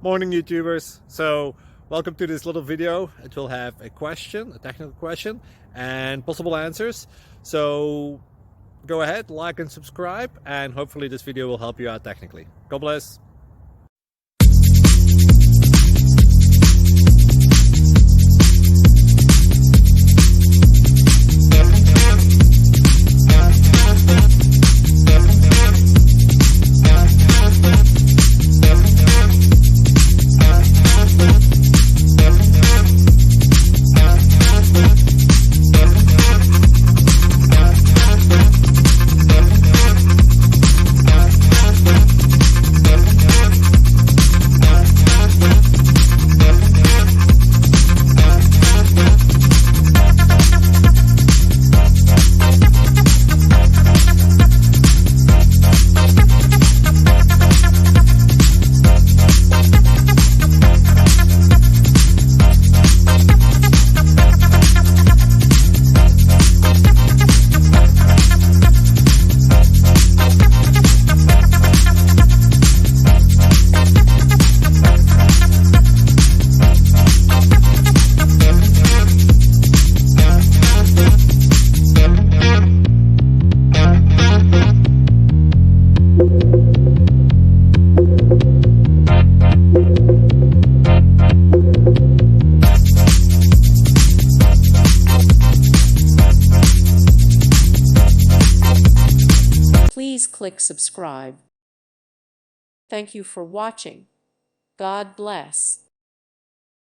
Morning YouTubers. So welcome to this little video. It will have a question, a technical question, and possible answers. So go ahead, like and subscribe, and hopefully this video will help you out technically. God bless. Please click subscribe. Thank you for watching. God bless.